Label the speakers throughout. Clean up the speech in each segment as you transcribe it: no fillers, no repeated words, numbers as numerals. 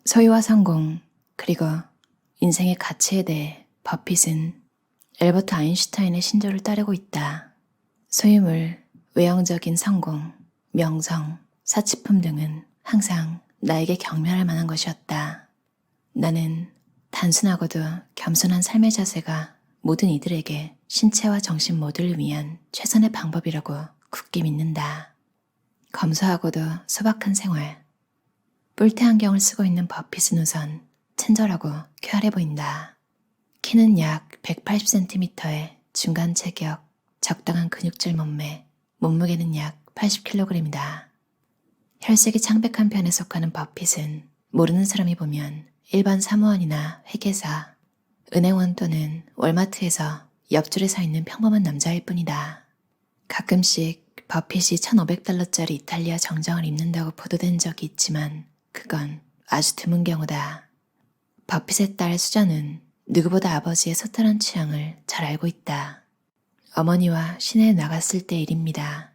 Speaker 1: 소유와 성공, 그리고 인생의 가치에 대해 버핏은 엘버트 아인슈타인의 신조를 따르고 있다. 소유물, 외형적인 성공, 명성, 사치품 등은 항상 나에게 경멸할 만한 것이었다. 나는 단순하고도 겸손한 삶의 자세가 모든 이들에게 신체와 정신 모두를 위한 최선의 방법이라고 굳게 믿는다. 검소하고도 소박한 생활. 뿔테 안경을 쓰고 있는 버핏은 우선 친절하고 쾌활해 보인다. 키는 약 180cm의 중간 체격, 적당한 근육질 몸매, 몸무게는 약 80kg이다. 혈색이 창백한 편에 속하는 버핏은 모르는 사람이 보면 일반 사무원이나 회계사, 은행원 또는 월마트에서 옆줄에 서 있는 평범한 남자일 뿐이다. 가끔씩 버핏이 $1,500짜리 이탈리아 정장을 입는다고 보도된 적이 있지만 그건 아주 드문 경우다. 버핏의 딸 수잔은 누구보다 아버지의 소탈한 취향을 잘 알고 있다. 어머니와 시내에 나갔을 때 일입니다.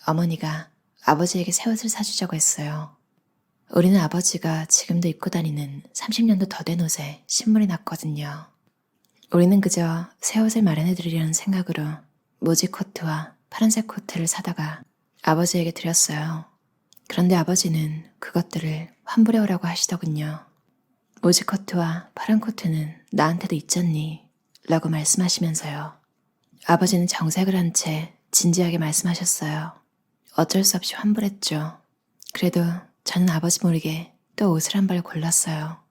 Speaker 1: 어머니가 아버지에게 새 옷을 사주자고 했어요. 우리는 아버지가 지금도 입고 다니는 30년도 더 된 옷에 신물이 났거든요. 우리는 그저 새 옷을 마련해드리려는 생각으로 모지 코트와 파란색 코트를 사다가 아버지에게 드렸어요. 그런데 아버지는 그것들을 환불해 오라고 하시더군요. 모지 코트와 파란 코트는 나한테도 있잖니? 라고 말씀하시면서요. 아버지는 정색을 한 채 진지하게 말씀하셨어요. 어쩔 수 없이 환불했죠. 그래도 저는 아버지 모르게 또 옷을 한 벌 골랐어요.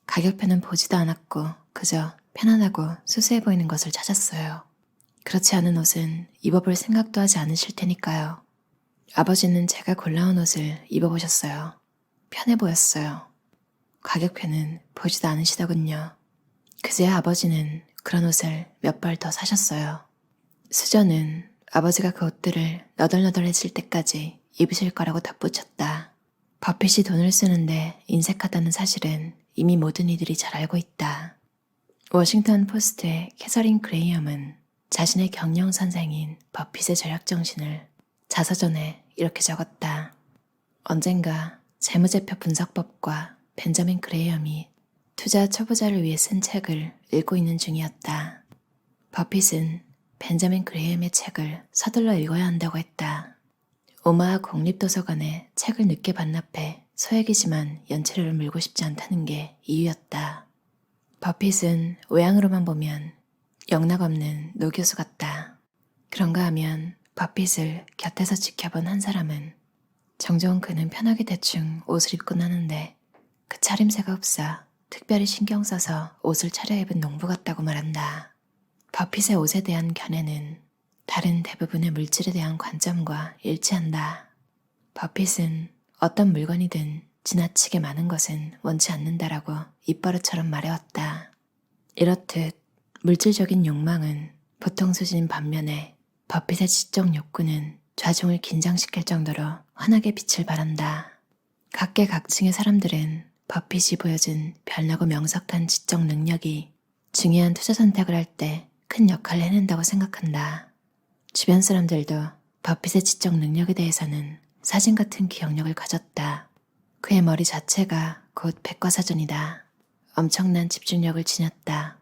Speaker 1: 가격표는 보지도 않았고 그저 편안하고 수수해 보이는 것을 찾았어요. 그렇지 않은 옷은 입어볼 생각도 하지 않으실 테니까요. 아버지는 제가 골라온 옷을 입어보셨어요. 편해 보였어요. 가격표는 보지도 않으시더군요. 그제야 아버지는 그런 옷을 몇 벌 더 사셨어요. 수저는 아버지가 그 옷들을 너덜너덜해질 때까지 입으실 거라고 덧붙였다. 버핏이 돈을 쓰는데 인색하다는 사실은 이미 모든 이들이 잘 알고 있다. 워싱턴 포스트의 캐서린 그레이엄은 자신의 경영 선생인 버핏의 절약정신을 자서전에 이렇게 적었다. 언젠가 재무제표 분석법과 벤저민 그레이엄이 투자 초보자를 위해 쓴 책을 읽고 있는 중이었다. 버핏은 벤저민 그레이엄의 책을 서둘러 읽어야 한다고 했다. 오마하 공립도서관에 책을 늦게 반납해 소액이지만 연체료를 물고 싶지 않다는 게 이유였다. 버핏은 외향으로만 보면 영락없는 노교수 같다. 그런가 하면 버핏을 곁에서 지켜본 한 사람은 종종 그는 편하게 대충 옷을 입곤 하는데 그 차림새가 없어 특별히 신경 써서 옷을 차려입은 농부 같다고 말한다. 버핏의 옷에 대한 견해는 다른 대부분의 물질에 대한 관점과 일치한다. 버핏은 어떤 물건이든 지나치게 많은 것은 원치 않는다라고 입버릇처럼 말해왔다. 이렇듯 물질적인 욕망은 보통 수준인 반면에 버핏의 지적 욕구는 좌중을 긴장시킬 정도로 환하게 빛을 발한다. 각계각층의 사람들은 버핏이 보여준 별나고 명석한 지적 능력이 중요한 투자 선택을 할 때 큰 역할을 해낸다고 생각한다. 주변 사람들도 버핏의 지적 능력에 대해서는 사진 같은 기억력을 가졌다. 그의 머리 자체가 곧 백과사전이다. 엄청난 집중력을 지녔다.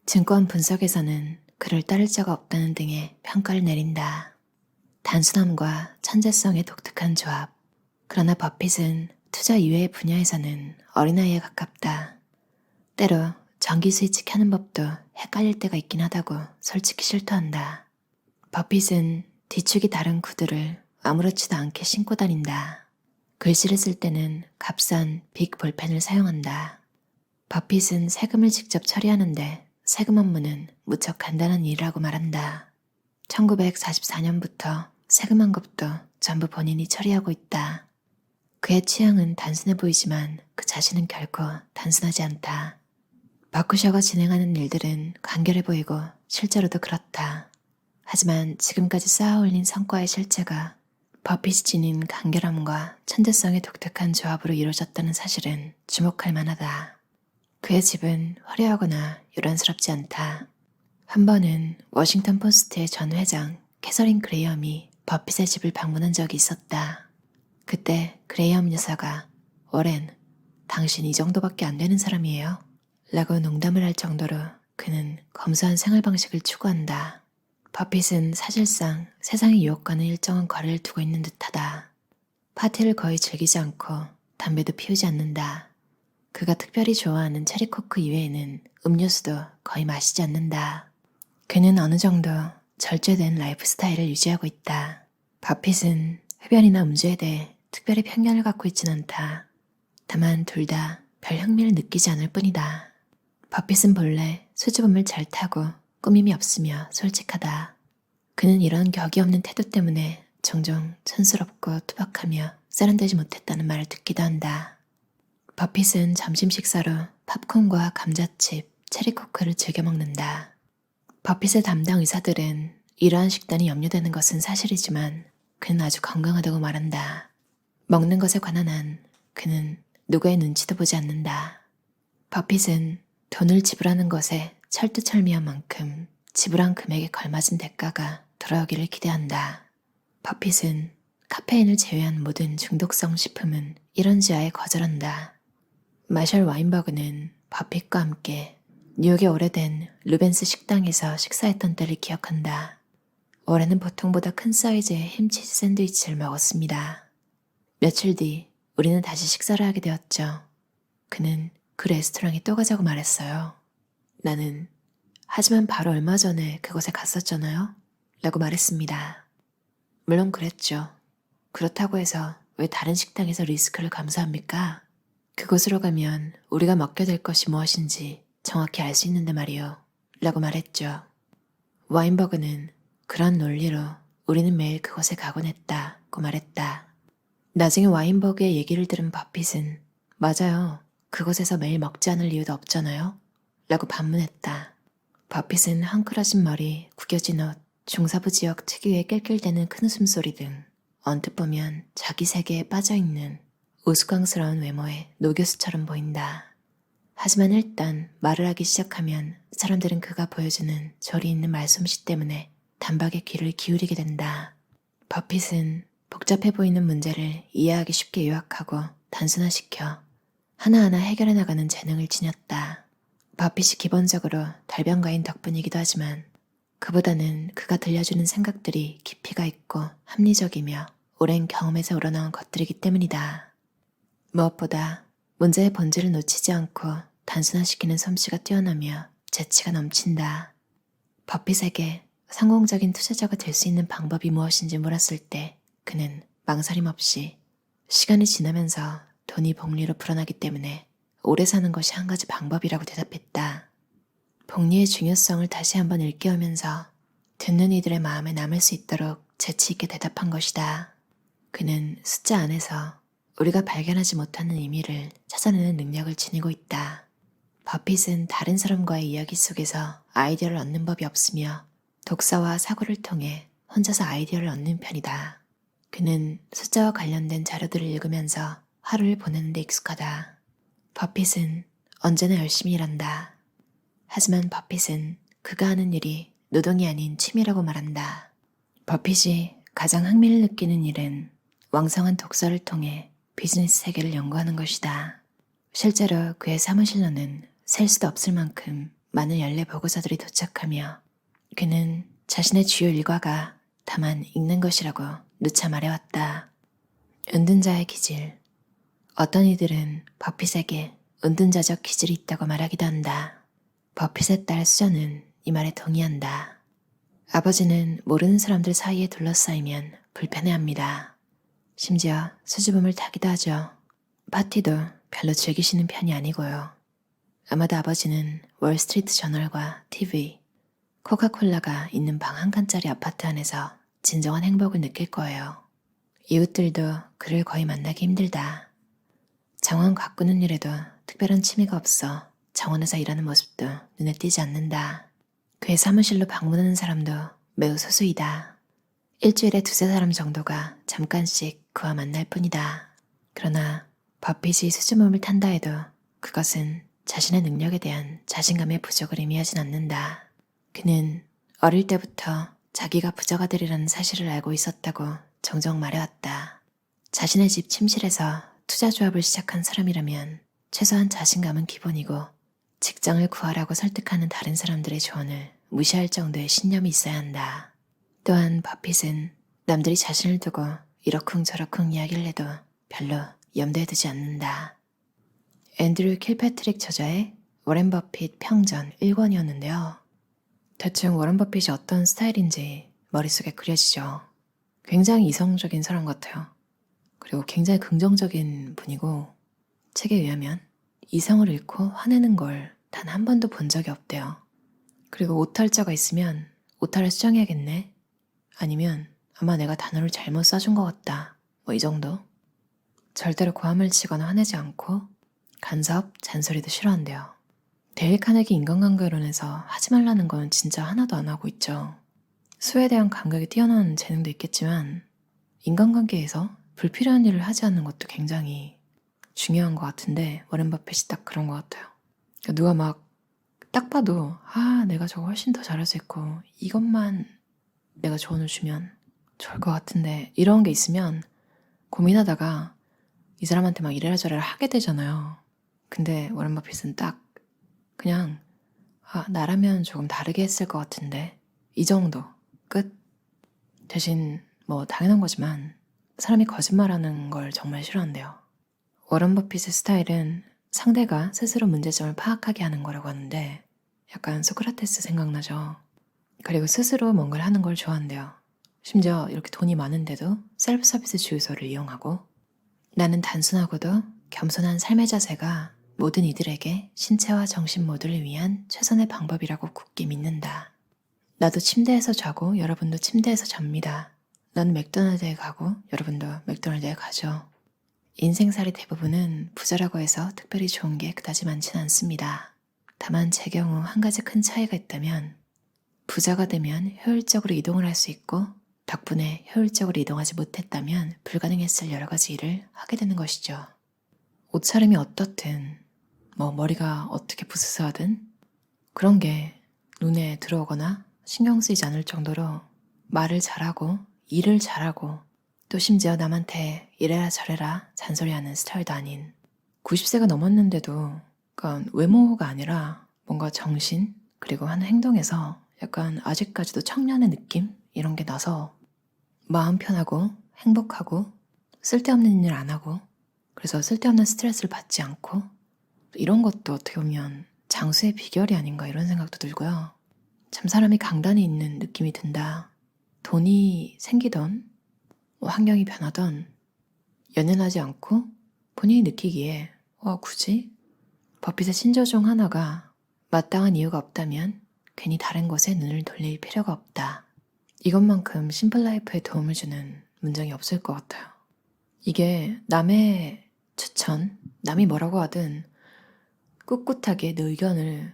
Speaker 1: 증권 분석에서는 그를 따를 자가 없다는 등의 평가를 내린다. 단순함과 천재성의 독특한 조합. 그러나 버핏은 투자 이외의 분야에서는 어린아이에 가깝다. 때로 전기 스위치 켜는 법도 헷갈릴 때가 있긴 하다고 솔직히 실토한다. 버핏은 뒤축이 다른 구두를 아무렇지도 않게 신고 다닌다. 글씨를 쓸 때는 값싼 빅 볼펜을 사용한다. 버핏은 세금을 직접 처리하는데 세금 업무는 무척 간단한 일이라고 말한다. 1944년부터 세금 환급도 전부 본인이 처리하고 있다. 그의 취향은 단순해 보이지만 그 자신은 결코 단순하지 않다. 버크셔가 진행하는 일들은 간결해 보이고 실제로도 그렇다. 하지만 지금까지 쌓아올린 성과의 실체가 버핏이 지닌 간결함과 천재성의 독특한 조합으로 이루어졌다는 사실은 주목할 만하다. 그의 집은 화려하거나 요란스럽지 않다. 한 번은 워싱턴 포스트의 전 회장 캐서린 그레이엄이 버핏의 집을 방문한 적이 있었다. 그때 그레이엄 여사가 "워렌, 당신 이 정도밖에 안 되는 사람이에요. 라고 농담을 할 정도로 그는 검소한 생활 방식을 추구한다. 버핏은 사실상 세상의 유혹과는 일정한 거리를 두고 있는 듯하다. 파티를 거의 즐기지 않고 담배도 피우지 않는다. 그가 특별히 좋아하는 체리코크 이외에는 음료수도 거의 마시지 않는다. 그는 어느 정도 절제된 라이프 스타일을 유지하고 있다. 버핏은 흡연이나 음주에 대해 특별히 편견을 갖고 있진 않다. 다만 둘 다 별 흥미를 느끼지 않을 뿐이다. 버핏은 본래 수줍음을 잘 타고 꾸밈이 없으며 솔직하다. 그는 이런 격이 없는 태도 때문에 종종 촌스럽고 투박하며 세련되지 못했다는 말을 듣기도 한다. 버핏은 점심 식사로 팝콘과 감자칩, 체리코크를 즐겨 먹는다. 버핏의 담당 의사들은 이러한 식단이 염려되는 것은 사실이지만 그는 아주 건강하다고 말한다. 먹는 것에 관한 한 그는 누구의 눈치도 보지 않는다. 버핏은 돈을 지불하는 것에 철두철미한 만큼 지불한 금액에 걸맞은 대가가 돌아오기를 기대한다. 버핏은 카페인을 제외한 모든 중독성 식품은 이런지아에 거절한다. 마셜 와인버그는 버핏과 함께 뉴욕의 오래된 루벤스 식당에서 식사했던 때를 기억한다. 올해는 보통보다 큰 사이즈의 햄치즈 샌드위치를 먹었습니다. 며칠 뒤 우리는 다시 식사를 하게 되었죠. 그는 그 레스토랑에 또 가자고 말했어요. 나는 하지만 바로 얼마 전에 그곳에 갔었잖아요. 라고 말했습니다. 물론 그랬죠. 그렇다고 해서 왜 다른 식당에서 리스크를 감수합니까? 그곳으로 가면 우리가 먹게 될 것이 무엇인지 정확히 알 수 있는데 말이요. 라고 말했죠. 와인버그는 그런 논리로 우리는 매일 그곳에 가곤 했다고 말했다. 나중에 와인버그의 얘기를 들은 버핏은 맞아요. 그곳에서 매일 먹지 않을 이유도 없잖아요. 라고 반문했다. 버핏은 헝클어진 머리, 구겨진 옷, 중서부 지역 특유의 낄낄대는 큰 웃음소리 등 언뜻 보면 자기 세계에 빠져있는 우스꽝스러운 외모의 노교수처럼 보인다. 하지만 일단 말을 하기 시작하면 사람들은 그가 보여주는 조리 있는 말솜씨 때문에 단박에 귀를 기울이게 된다. 버핏은 복잡해 보이는 문제를 이해하기 쉽게 요약하고 단순화시켜 하나하나 해결해 나가는 재능을 지녔다. 버핏이 기본적으로 달변가인 덕분이기도 하지만 그보다는 그가 들려주는 생각들이 깊이가 있고 합리적이며 오랜 경험에서 우러나온 것들이기 때문이다. 무엇보다 문제의 본질을 놓치지 않고 단순화시키는 솜씨가 뛰어나며 재치가 넘친다. 버핏에게 성공적인 투자자가 될 수 있는 방법이 무엇인지 물었을 때 그는 망설임 없이 시간이 지나면서 돈이 복리로 불어나기 때문에 오래 사는 것이 한 가지 방법이라고 대답했다. 복리의 중요성을 다시 한번 일깨우면서 듣는 이들의 마음에 남을 수 있도록 재치 있게 대답한 것이다. 그는 숫자 안에서 우리가 발견하지 못하는 의미를 찾아내는 능력을 지니고 있다. 버핏은 다른 사람과의 이야기 속에서 아이디어를 얻는 법이 없으며 독서와 사고를 통해 혼자서 아이디어를 얻는 편이다. 그는 숫자와 관련된 자료들을 읽으면서 하루를 보내는 데 익숙하다. 버핏은 언제나 열심히 일한다. 하지만 버핏은 그가 하는 일이 노동이 아닌 취미라고 말한다. 버핏이 가장 흥미를 느끼는 일은 왕성한 독서를 통해 비즈니스 세계를 연구하는 것이다. 실제로 그의 사무실로는 셀 수도 없을 만큼 많은 연례 보고서들이 도착하며 그는 자신의 주요 일과가 다만 읽는 것이라고 누차 말해왔다. 은둔자의 기질. 어떤 이들은 버핏에게 은둔자적 기질이 있다고 말하기도 한다. 버핏의 딸 수전은 이 말에 동의한다. 아버지는 모르는 사람들 사이에 둘러싸이면 불편해합니다. 심지어 수줍음을 타기도 하죠. 파티도 별로 즐기시는 편이 아니고요. 아마도 아버지는 월스트리트 저널과 TV, 코카콜라가 있는 방 한 칸짜리 아파트 안에서 진정한 행복을 느낄 거예요. 이웃들도 그를 거의 만나기 힘들다. 정원 가꾸는 일에도 특별한 취미가 없어 정원에서 일하는 모습도 눈에 띄지 않는다. 그의 사무실로 방문하는 사람도 매우 소수이다. 일주일에 두세 사람 정도가 잠깐씩 그와 만날 뿐이다. 그러나 버핏이 수줍음을 탄다 해도 그것은 자신의 능력에 대한 자신감의 부족을 의미하진 않는다. 그는 어릴 때부터 자기가 부자가 되리라는 사실을 알고 있었다고 종종 말해왔다. 자신의 집 침실에서 투자 조합을 시작한 사람이라면 최소한 자신감은 기본이고 직장을 구하라고 설득하는 다른 사람들의 조언을 무시할 정도의 신념이 있어야 한다. 또한 버핏은 남들이 자신을 두고 이러쿵저러쿵 이야기를 해도 별로 염두에 두지 않는다. 앤드류 킬패트릭 저자의 워렌 버핏 평전 1권이었는데요. 대충 워렌 버핏이 어떤 스타일인지 머릿속에 그려지죠. 굉장히 이성적인 사람 같아요. 그리고 굉장히 긍정적인 분이고 책에 의하면 이성을 잃고 화내는 걸 단 한 번도 본 적이 없대요. 그리고 오탈자가 있으면 오탈을 수정해야겠네. 아니면 아마 내가 단어를 잘못 써준 것 같다. 뭐 이 정도. 절대로 고함을 치거나 화내지 않고 간섭, 잔소리도 싫어한대요. 데일 카네기 인간관계론에서 하지 말라는 건 진짜 하나도 안 하고 있죠. 수에 대한 감각이 뛰어난 재능도 있겠지만 인간관계에서 불필요한 일을 하지 않는 것도 굉장히 중요한 것 같은데 워렌 버핏이 딱 그런 것 같아요. 그러니까 누가 막 딱 봐도 내가 저거 훨씬 더 잘할 수 있고 이것만 내가 조언을 주면 좋을 것 같은데 이런 게 있으면 고민하다가 이 사람한테 막 이래라 저래라 하게 되잖아요. 근데 워렌 버핏은 딱 그냥 나라면 조금 다르게 했을 것 같은데 이 정도 끝. 대신 뭐 당연한 거지만 사람이 거짓말하는 걸 정말 싫어한대요. 워런 버핏의 스타일은 상대가 스스로 문제점을 파악하게 하는 거라고 하는데 약간 소크라테스 생각나죠. 그리고 스스로 뭔가를 하는 걸 좋아한대요. 심지어 이렇게 돈이 많은데도 셀프 서비스 주유소를 이용하고 나는 단순하고도 겸손한 삶의 자세가 모든 이들에게 신체와 정신 모두를 위한 최선의 방법이라고 굳게 믿는다. 나도 침대에서 자고 여러분도 침대에서 잡니다. 난 맥도날드에 가고 여러분도 맥도날드에 가죠. 인생살이 대부분은 부자라고 해서 특별히 좋은 게 그다지 많지는 않습니다. 다만 제 경우 한 가지 큰 차이가 있다면 부자가 되면 효율적으로 이동을 할 수 있고 덕분에 효율적으로 이동하지 못했다면 불가능했을 여러 가지 일을 하게 되는 것이죠. 옷차림이 어떻든 머리가 어떻게 부스스하든 그런 게 눈에 들어오거나 신경 쓰이지 않을 정도로 말을 잘하고 일을 잘하고 또 심지어 남한테 이래라 저래라 잔소리하는 스타일도 아닌 90세가 넘었는데도 그러니까 외모가 아니라 뭔가 정신 그리고 하는 행동에서 약간 아직까지도 청년의 느낌? 이런 게 나서 마음 편하고 행복하고 쓸데없는 일 안 하고 그래서 쓸데없는 스트레스를 받지 않고 이런 것도 어떻게 보면 장수의 비결이 아닌가 이런 생각도 들고요. 참 사람이 강단이 있는 느낌이 든다. 돈이 생기던 환경이 변하던 연연하지 않고 본인이 느끼기에 굳이? 버핏의 신조 중 하나가 마땅한 이유가 없다면 괜히 다른 곳에 눈을 돌릴 필요가 없다. 이것만큼 심플라이프에 도움을 주는 문장이 없을 것 같아요. 이게 남의 추천, 남이 뭐라고 하든 꿋꿋하게 내 의견을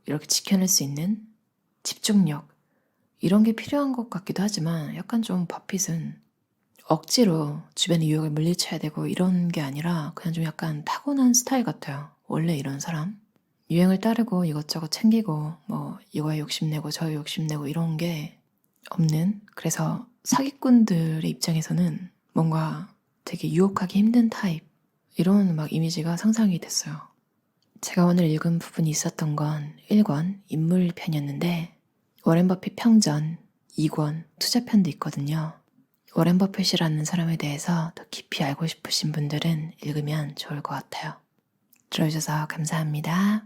Speaker 1: 이렇게 지켜낼 수 있는 집중력 이런 게 필요한 것 같기도 하지만 약간 좀 버핏은 억지로 주변의 유혹을 물리쳐야 되고 이런 게 아니라 그냥 좀 약간 타고난 스타일 같아요. 원래 이런 사람. 유행을 따르고 이것저것 챙기고 이거에 욕심내고 저에 욕심내고 이런 게 없는 그래서 사기꾼들의 입장에서는 뭔가 되게 유혹하기 힘든 타입 이런 이미지가 상상이 됐어요. 제가 오늘 읽은 부분이 있었던 건 1권 인물편이었는데 워렌 버핏 평전 2권 투자편도 있거든요. 워렌 버핏이라는 사람에 대해서 더 깊이 알고 싶으신 분들은 읽으면 좋을 것 같아요. 들어주셔서 감사합니다.